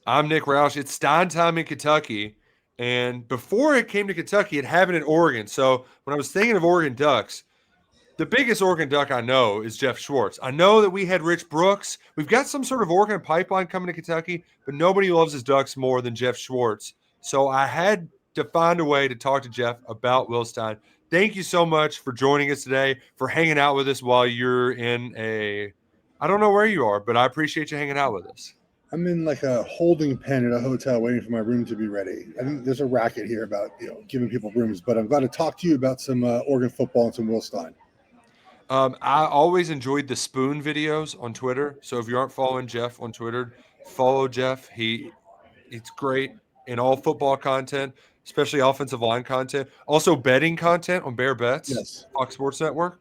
I'm Nick Roush. It's Stein time in Kentucky. And before it came to Kentucky, it happened in Oregon. So when I was thinking of Oregon Ducks, the biggest Oregon Duck I know is Geoff Shwartz. I know that we had Rich Brooks. We've got some sort of Oregon pipeline coming to Kentucky, but nobody loves his Ducks more than Geoff Shwartz. So I had to find a way to talk to Geoff about Will Stein. Thank you so much for joining us today, for hanging out with us while you're I don't know where you are, but I appreciate you hanging out with us. I'm in like a holding pen at a hotel waiting for my room to be ready. I think there's a racket here about giving people rooms, but I'm glad to talk to you about some Oregon football and some Will Stein. I always enjoyed the spoon videos on Twitter. So if you aren't following Geoff on Twitter, follow Geoff. It's great in all football content, especially offensive line content. Also betting content on Bear Bets, Yes, Fox Sports Network.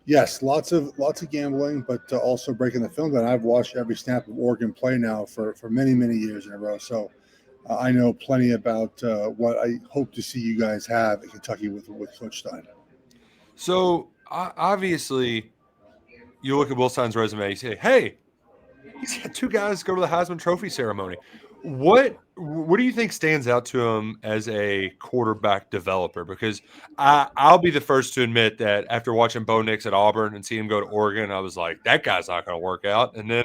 yes, lots of gambling, but also breaking the film down. I've watched every snap of Oregon play now for many years in a row, so I know plenty about what I hope to see you guys have at Kentucky with Coach Stein. So obviously, you look at Will Stein's resume. You say, "Hey, he's had two guys go to the Heisman Trophy ceremony." What do you think stands out to him as a quarterback developer? Because I'll be the first to admit that after watching Bo Nix at Auburn and seeing him go to Oregon, I was like, that guy's not going to work out. And then,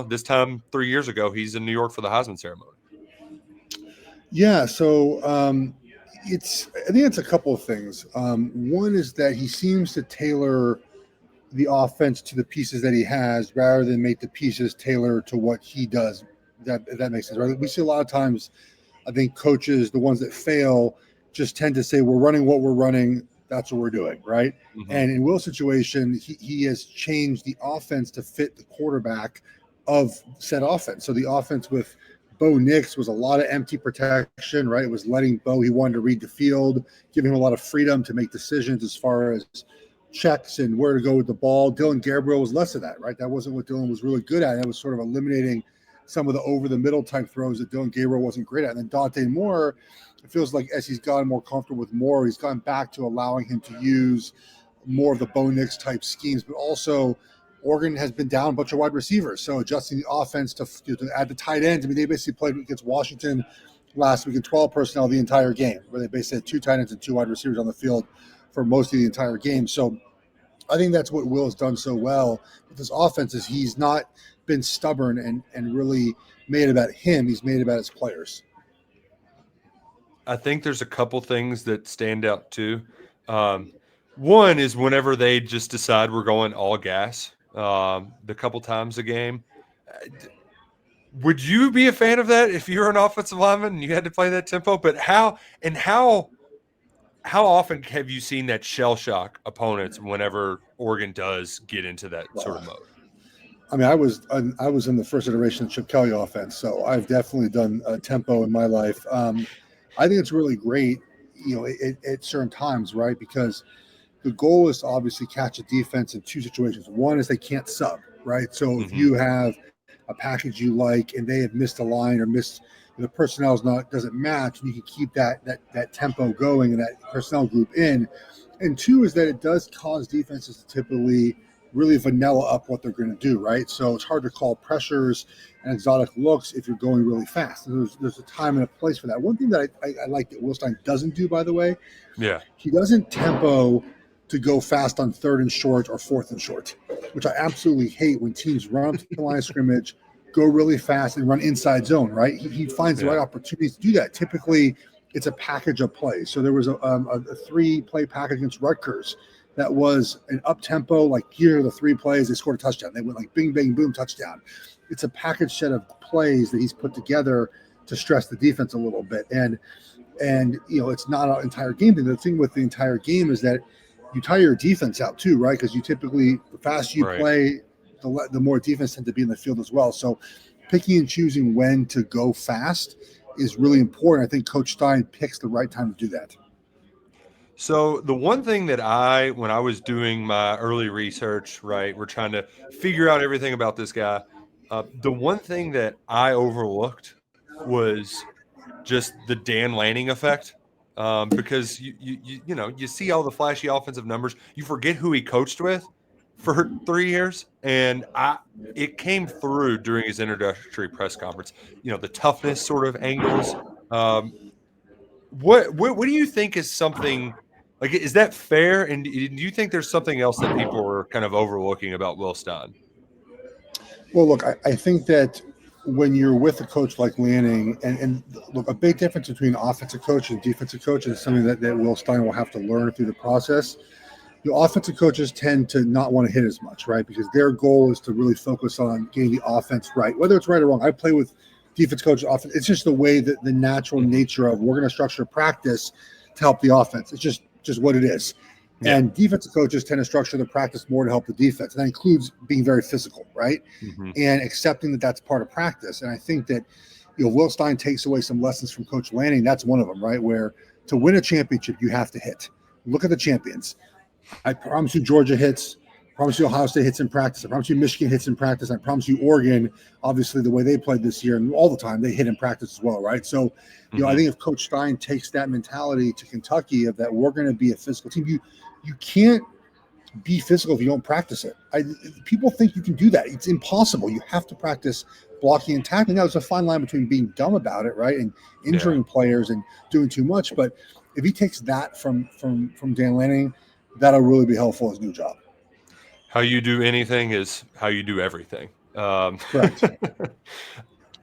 this time 3 years ago, he's in New York for the Heisman ceremony. Yeah, so I think it's a couple of things. One is that he seems to tailor the offense to the pieces that he has rather than make the pieces tailor to what he does. That makes sense, right? We see a lot of times, I think coaches, the ones that fail, just tend to say, we're running what we're running. That's what we're doing, right? Mm-hmm. And in Will's situation, he has changed the offense to fit the quarterback of said offense. So the offense with Bo Nix was a lot of empty protection, right? It was letting Bo, he wanted to read the field, giving him a lot of freedom to make decisions as far as checks and where to go with the ball. Dylan Gabriel was less of that, right? That wasn't what Dylan was really good at. It was sort of eliminating some of the over the middle type throws that Dylan Gabriel wasn't great at. And then Dante Moore, it feels like as he's gotten more comfortable with Moore, he's gone back to allowing him to use more of the Bo Nix type schemes, but also Oregon has been down a bunch of wide receivers. So adjusting the offense to add the tight ends. I mean, they basically played against Washington last week in 12 personnel the entire game, where they basically had two tight ends and two wide receivers on the field for most of the entire game. So I think that's what Will has done so well with his offense is he's not been stubborn and really made it about him. He's made it about his players. I think there's a couple things that stand out too. One is whenever they just decide we're going all gas, the couple times a game. Would you be a fan of that if you were an offensive lineman and you had to play that tempo? But how often have you seen that shell shock opponents whenever Oregon does get into that sort of mode? I mean, I was in the first iteration of Chip Kelly offense, so I've definitely done tempo in my life. I think it's really great, at certain times, right? Because the goal is to obviously catch a defense in two situations. One is they can't sub, right? So if Mm-hmm. you have a package you like and they have missed a line or missed the personnel doesn't match, and you can keep that tempo going and that personnel group in. And two is that it does cause defenses to typically really vanilla up what they're going to do, right? So it's hard to call pressures and exotic looks if you're going really fast. And there's a time and a place for that. One thing that I like that Will Stein doesn't do, by the way, Yeah. he doesn't tempo to go fast on third and short or fourth and short, which I absolutely hate when teams run up to the line of scrimmage, go really fast, and run inside zone, right? He finds the Yeah. right opportunities to do that. Typically, it's a package of plays. So there was a three-play package against Rutgers that was an up-tempo, like here are the three plays, they scored a touchdown. They went like bing, bang, boom, touchdown. It's a package set of plays that he's put together to stress the defense a little bit. And it's not an entire game thing. The thing with the entire game is that you tire your defense out too, right? Because you typically, the faster you Right. play, the more defense tend to be in the field as well. So picking and choosing when to go fast is really important. I think Coach Stein picks the right time to do that. So the one thing that when I was doing my early research, right, we're trying to figure out everything about this guy. The one thing that I overlooked was just the Dan Lanning effect, because you see all the flashy offensive numbers, you forget who he coached with, for 3 years, and it came through during his introductory press conference. The toughness sort of angles. Um, what do you think is something like? Is that fair? And do you think there's something else that people are kind of overlooking about Will Stein? Well, look, I think that when you're with a coach like Lanning, and look, a big difference between offensive coach and defensive coach is something that Will Stein will have to learn through the process. Offensive coaches tend to not want to hit as much, right? Because their goal is to really focus on getting the offense right, whether it's right or wrong. I play with defense coaches often. It's just the way that the natural nature of we're going to structure practice to help the offense. It's just what it is. Yeah. And defensive coaches tend to structure the practice more to help the defense. And that includes being very physical, right? Mm-hmm. And accepting that that's part of practice. And I think that, Will Stein takes away some lessons from Coach Lanning. That's one of them, right? Where to win a championship, you have to hit. Look at the champions. I promise you Georgia hits. I promise you Ohio State hits in practice. I promise you Michigan hits in practice. I promise you Oregon, obviously the way they played this year and all the time, they hit in practice as well, right? So, I think if Coach Stein takes that mentality to Kentucky of that we're going to be a physical team, you can't be physical if you don't practice it. People think you can do that. It's impossible. You have to practice blocking and tackling. Now, there's a fine line between being dumb about it, right, and injuring players and doing too much. But if he takes that from Dan Lanning, that'll really be helpful as a new job. How you do anything is how you do everything. Correct.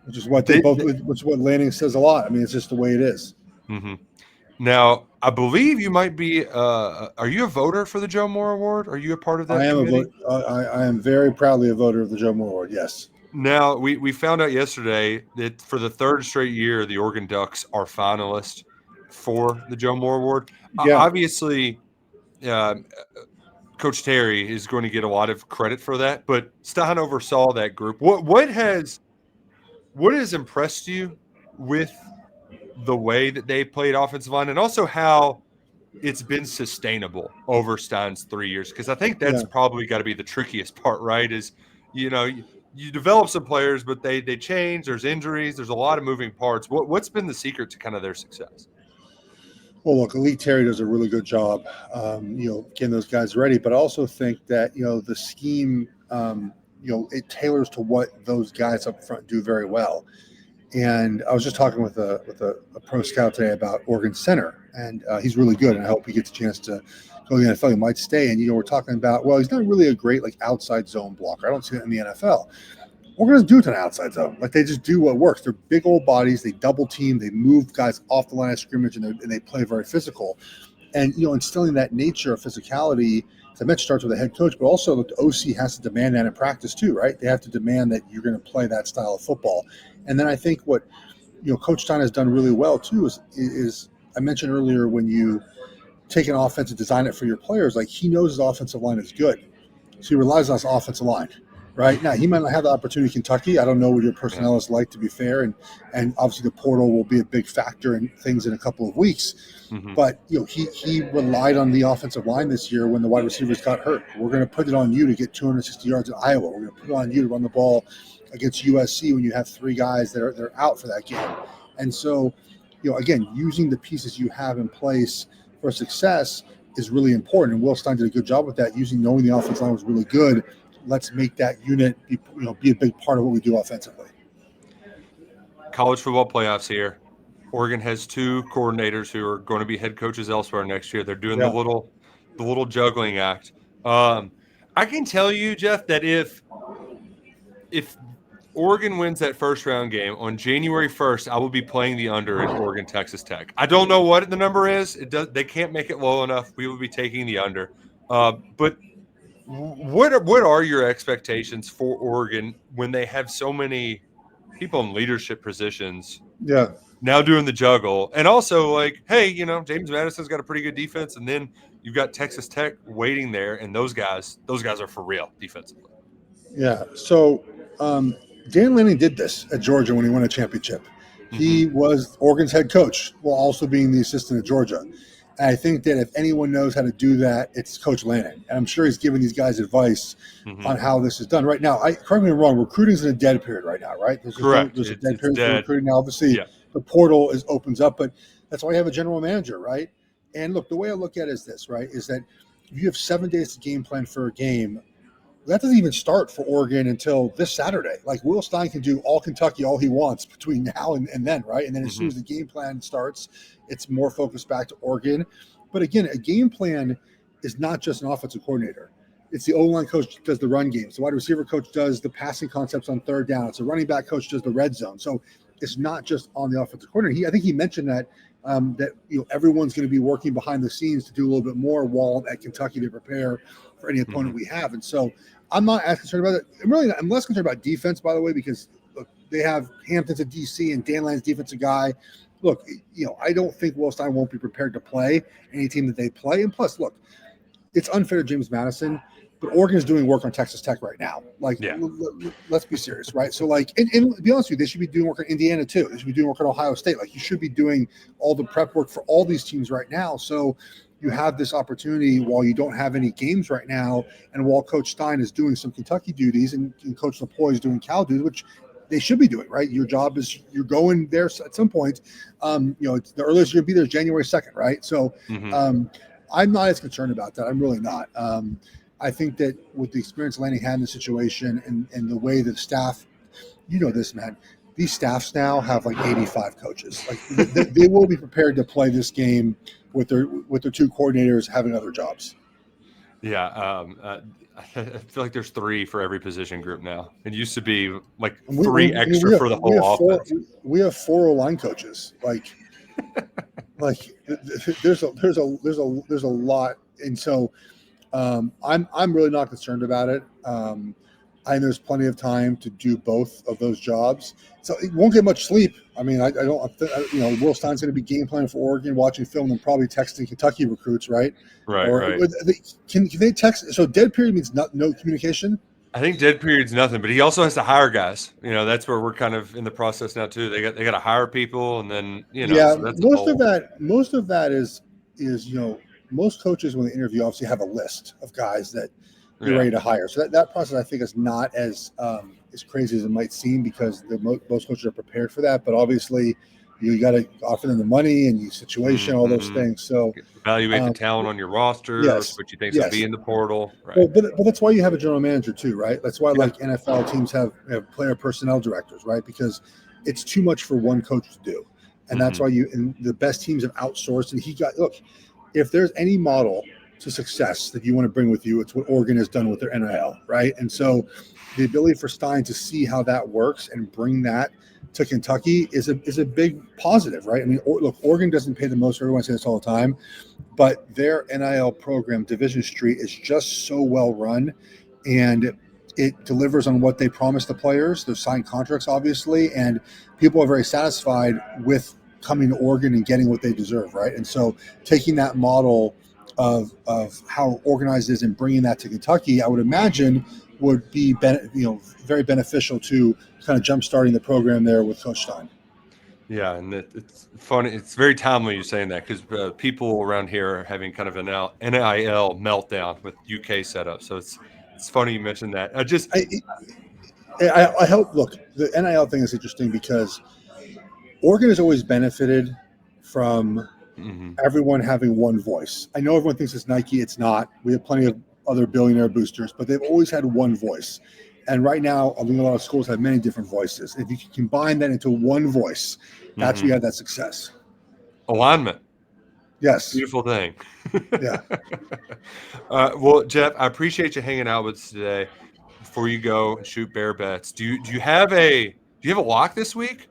Which is what which is what Lanning says a lot. I mean, it's just the way it is. Mm-hmm. Now, I believe you might be. Are you a voter for the Joe Moore Award? Are you a part of that? I am committee? I am very proudly a voter of the Joe Moore Award. Yes. Now, we found out yesterday that for the third straight year, the Oregon Ducks are finalists for the Joe Moore Award. Yeah. Obviously, Coach Terry is going to get a lot of credit for that, but Stein oversaw that group. What has impressed you with the way that they played offensive line, and also how it's been sustainable over Stein's 3 years? Because I think that's probably got to be the trickiest part, right? Is you develop some players, but they change. There's injuries. There's a lot of moving parts. What's been the secret to kind of their success? Well, look, Elite Terry does a really good job, getting those guys ready. But I also think that the scheme, it tailors to what those guys up front do very well. And I was just talking with a pro scout today about Oregon center, and he's really good. And I hope he gets a chance to go to the NFL. He might stay. And we're talking about, well, he's not really a great outside zone blocker. I don't see that in the NFL. Oregon doesn't do it on outside zone. They just do what works. They're big old bodies. They double team. They move guys off the line of scrimmage, and they play very physical. And instilling that nature of physicality, as I mentioned, starts with the head coach, but also the OC has to demand that in practice too, right? They have to demand that you're going to play that style of football. And then I think what Coach Stein has done really well too is I mentioned earlier, when you take an offense and design it for your players, he knows his offensive line is good, so he relies on his offensive line. Right now, he might not have the opportunity in Kentucky. I don't know what your personnel is like, to be fair, and obviously the portal will be a big factor in things in a couple of weeks. Mm-hmm. But he relied on the offensive line this year when the wide receivers got hurt. We're going to put it on you to get 260 yards in Iowa. We're going to put it on you to run the ball against USC when you have three guys that are out for that game. And so, again, using the pieces you have in place for success is really important. And Will Stein did a good job with that, knowing the offensive line was really good. Let's make that unit be a big part of what we do offensively. College football playoffs here. Oregon has two coordinators who are going to be head coaches elsewhere next year. They're doing the little juggling act. I can tell you, Geoff, that if Oregon wins that first round game on January 1st, I will be playing the under in Oregon Texas Tech. I don't know what the number is. They can't make it low enough. We will be taking the under. But what are your expectations for Oregon when they have so many people in leadership positions? Yeah. Now doing the juggle, and also hey, James Madison's got a pretty good defense, and then you've got Texas Tech waiting there, and those guys are for real defensively. Yeah. So Dan Lanning did this at Georgia when he won a championship. Mm-hmm. He was Oregon's head coach while also being the assistant at Georgia. And I think that if anyone knows how to do that, it's Coach Lanning. And I'm sure he's giving these guys advice on how this is done. Right now, correct me if I'm wrong, recruiting's in a dead period right now, right? Correct. There's a dead period for recruiting now. Obviously, the portal opens up, but that's why you have a general manager, right? And look, the way I look at it is this, right, is that if you have 7 days to game plan for a game, that doesn't even start for Oregon until this Saturday. Like Will Stein can do all Kentucky all he wants between now and then, right? And then as soon as the game plan starts, it's more focused back to Oregon. But again, a game plan is not just an offensive coordinator. It's the O-line coach does the run games. The wide receiver coach does the passing concepts on third down. It's a running back coach does the red zone. So it's not just on the offensive coordinator. I think he mentioned that everyone's going to be working behind the scenes to do a little bit more while at Kentucky to prepare for any opponent we have. And so I'm not as concerned about it. I'm less concerned about defense, by the way, because look, they have Hampton's a DC and Dan Lanning's defensive guy. Look, I don't think Will Stein won't be prepared to play any team that they play. And plus, look, it's unfair to James Madison, but Oregon is doing work on Texas Tech right now. Like, let's be serious, right? So, like, and to be honest with you, they should be doing work on Indiana too. They should be doing work on Ohio State. Like, you should be doing all the prep work for all these teams right now. So you have this opportunity while you don't have any games right now, and while Coach Stein is doing some Kentucky duties and Coach LaPoy is doing Cal duties, which they should be doing, right? Your job is you're going there at some point. It's the earliest you're going to be there is January 2nd, right? So I'm not as concerned about that. I'm really not. I think that with the experience Lanning had in the situation and the way that staff, this, man, these staffs now have like 85 coaches. Like they will be prepared to play this game with their two coordinators having other jobs. Yeah. I feel like there's 3 for every position group now. It used to be like 3 extra for the whole offense. We have 4 line coaches. Like there's a lot. And so I'm really not concerned about it. I think there's plenty of time to do both of those jobs. So it won't get much sleep. I mean, I don't, Will Stein's going to be game planning for Oregon, watching film, and probably texting Kentucky recruits, right? Right. Can they text? So dead period means no communication? I think dead period's nothing, but he also has to hire guys. That's where we're kind of in the process now too. They got to hire people, and then Yeah, so that's most of that is most coaches when they interview obviously have a list of guys that you're ready to hire. So that process I think is not as crazy as it might seem because most coaches are prepared for that. But obviously, you got to offer them the money and the situation, all those things. So evaluate the talent on your roster, what you think will be in the portal. Right. Well, but that's why you have a general manager too, right? That's why like NFL teams have player personnel directors, right? Because it's too much for one coach to do, and that's why the best teams have outsourced. And look, if there's any model to success that you want to bring with you, it's what Oregon has done with their NIL, right? And so the ability for Stein to see how that works and bring that to Kentucky is a big positive, right? I mean, look, Oregon doesn't pay the most. Everyone says this all the time, but their NIL program, Division Street, is just so well run, and it delivers on what they promised the players. They've signed contracts, obviously, and people are very satisfied with coming to Oregon and getting what they deserve, right? And so taking that model of how organized it is and bringing that to Kentucky, I would imagine would be very beneficial to kind of jump-starting the program there with Coach Stein. Yeah, and it's funny. It's very timely you're saying that because people around here are having kind of an NIL meltdown with UK setup. So it's funny you mentioned that. I hope. Look, the NIL thing is interesting because Oregon has always benefited from everyone having one voice. I know everyone thinks it's Nike. It's not. We have plenty of other billionaire boosters, but they've always had one voice. And right now, I think a lot of schools have many different voices. If you can combine that into one voice, that's where you have that success. Alignment. Yes. Beautiful thing. Yeah. Well, Geoff, I appreciate you hanging out with us today. Before you go and shoot bear bets, do you have a lock this week?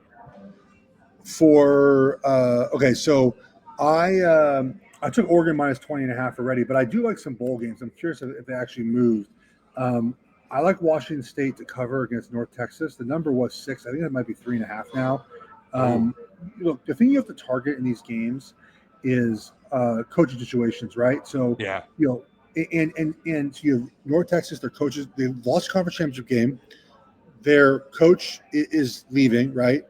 Okay, so I took Oregon minus 20.5 already, but I do like some bowl games. I'm curious if they actually moved. I like Washington State to cover against North Texas. The number was 6. I think it might be 3.5 now. Look, the thing you have to target in these games is coaching situations, right? So and you have North Texas, their coaches, they lost conference championship game. Their coach is leaving, right?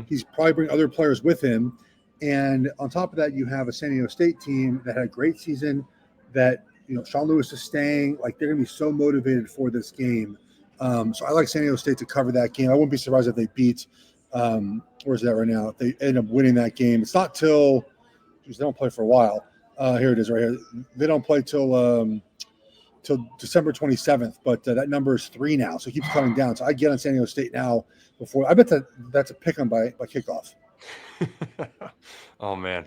He's probably bringing other players with him. And on top of that, you have a San Diego State team that had a great season that, Sean Lewis is staying. Like, they're going to be so motivated for this game. So I like San Diego State to cover that game. I wouldn't be surprised if they beat where's that right now? If they end up winning that game. It's not till – they don't play for a while. Here it is right here. They don't play till till December 27th, but that number is 3 now, so it keeps coming down. So I get on San Diego State now before. I bet that's a pick 'em by kickoff. Oh man,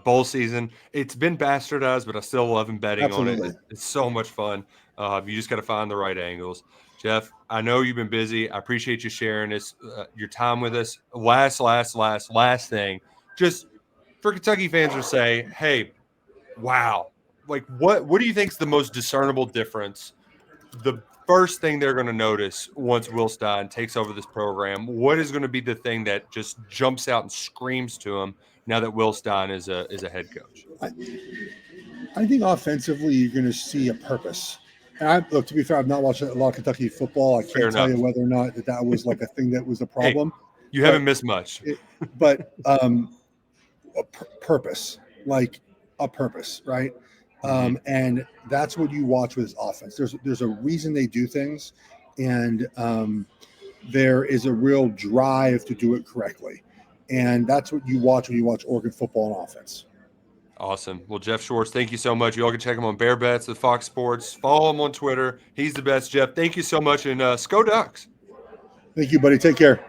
bowl season. It's been bastardized, but I still love betting on Absolutely. it. It's so much fun. You just got to find the right angles. Geoff, I know you've been busy. I appreciate you sharing this, your time with us. Last thing, just for Kentucky fans to say, hey, wow, like what do you think is the most discernible difference? The first thing they're going to notice once Will Stein takes over this program, what is going to be the thing that just jumps out and screams to them now that Will Stein is a head coach? I think offensively you're going to see a purpose. And look, to be fair, I've not watched a lot of Kentucky football. I can't tell you whether or not that was like a thing that was the problem. Hey, you haven't missed much. But purpose, like a purpose, right? And that's what you watch with his offense. There's a reason they do things, and there is a real drive to do it correctly. And that's what you watch when you watch Oregon football and offense. Awesome. Well, Geoff Shwartz, thank you so much. You all can check him on Bear Bets with Fox Sports. Follow him on Twitter. He's the best, Geoff. Thank you so much, and Sko Ducks. Thank you, buddy. Take care.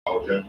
Okay.